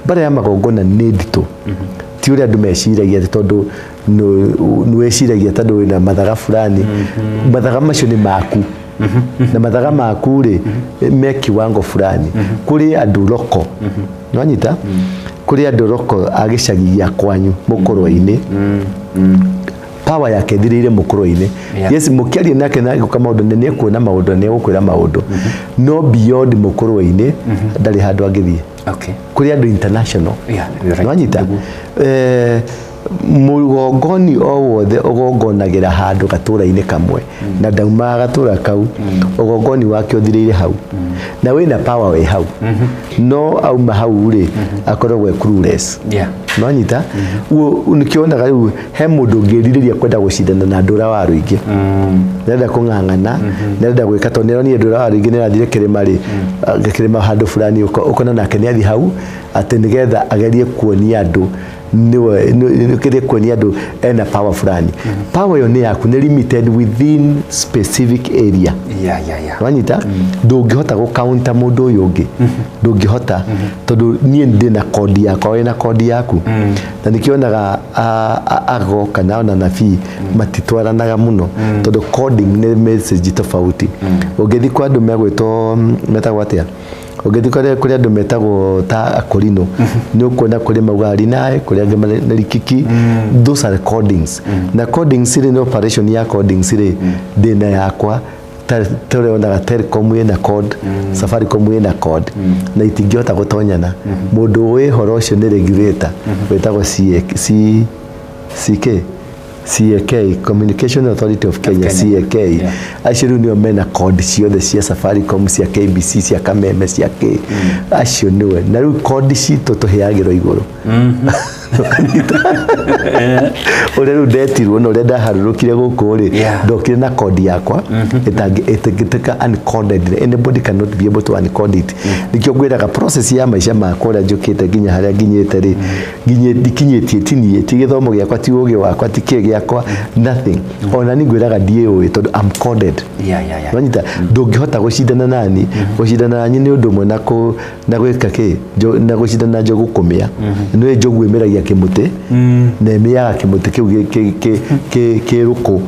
bara ya magongona nĩ nditũ ti ũrĩa andũ meciragia tondũ nĩ weciragia tondũ wĩna mathaga fulani mathaga macio nĩ maku na mathaga maku rĩ me kiwango fulani kũrĩ andũ roko no nyita kũrĩ andũ roko agĩcagi gĩa kwanyu mũkũrũ-inĩ power yake thirĩire mũkũrũ-inĩ yes mũkĩaria nake na kama maũndũ nĩ kuona maũndũ nĩ gũkwĩra maũndũ no beyond mũkũrũ-inĩ ndarĩ handũ angĩthiĩ okay kũrĩ andũ international no nyita mũgongoni o wothe ũgongonagĩra handũ gatũra-inĩ kamwe na ndauma gatũra kau ũgongoni wake ũthirĩire hau na wĩna power we hau no auma hau rĩ akoragwo clueless no nyita nĩkĩonaga rĩu he mũndũ ũngĩrirĩria kwenda gũcindana na andũ wa rũingĩ nenda kũng'ang'ana nenda gwĩka tondũ nĩronire andũ wa rũingĩ nĩrathire kĩrĩma rĩ kĩrĩma handũ fulani ũkona nake nĩathi hau atĩ nĩgetha agerie kuonia andũ niwe kuonia andũ ena power fulani power yo nĩ yaku nĩ limited within specific area wanyita ndũngĩhota gũcounter mũndũ ũyũ ũngĩ ndũngĩhota tondũ niĩ ndĩna code yakwa wĩna code yaku na nĩkĩonaga ago kana ona nabii matitwaranaga mũno tondũ coding nĩ message tofauti ũngĩthi kwa andũ megwĩtwo metagwo atĩa ũngĩthikore kũrĩ andũ metagwo ta akorino nĩ ũkuona kũrĩ maugari nae kũrĩ angĩ marikiki those are codings na codings nĩ operation ya codings ndĩna yakwa tũreonaga Telcom ĩna code Safaricom ĩna code na itingĩhota gũtonyana mũndũ ũĩ horo ũcio nĩ regulator wĩtagwo CAK Communication Authority of Kenya CAK acio nĩo mena code ciothe cia Safaricom cia KBC cia Kameme cia K acio nĩwe na rĩu code citũ tũheagĩrwo igũrũ ũrĩa rĩu ndetirwo na ũrĩa ndaharũrũkire gũkũ rĩ ndokire na code yakwa ĩtangĩtuĩka uncoded anybody cannot be able to uncode it nĩkĩo ngwĩraga process ya maica makwa ũrĩa njũkĩte nginya harĩa nginyĩte rĩ ndikinyĩtie tinie ti gĩthomo gĩakwa ti ũgĩ wakwa ti kĩ gĩakwa nothing ona nĩ ngwĩraga ndiũĩ tondũ I'm coded wanyita ndũngĩhota gũcindana nani gũcindana nani nĩ ũndũ ũmwe na gwĩka kĩ na gũcindana njogu kũmĩa nĩ njogu ĩmeragia kĩmũtĩ na ĩmĩaga kĩmũtĩ kĩu kĩrũkũ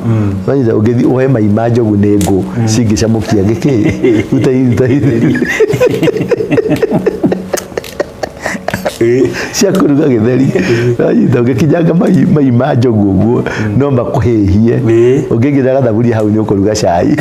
wanyita ũngĩthi ũhe mai ma njogu nĩ ngũ cingĩcamũkia gĩkĩ ruta itheri cia kũruga gĩtheri wanyita ũngĩkinyanga mai ma njogu ũguo no makũhĩhie ũngĩngĩra gathaburia hau nĩ ũkũruga cai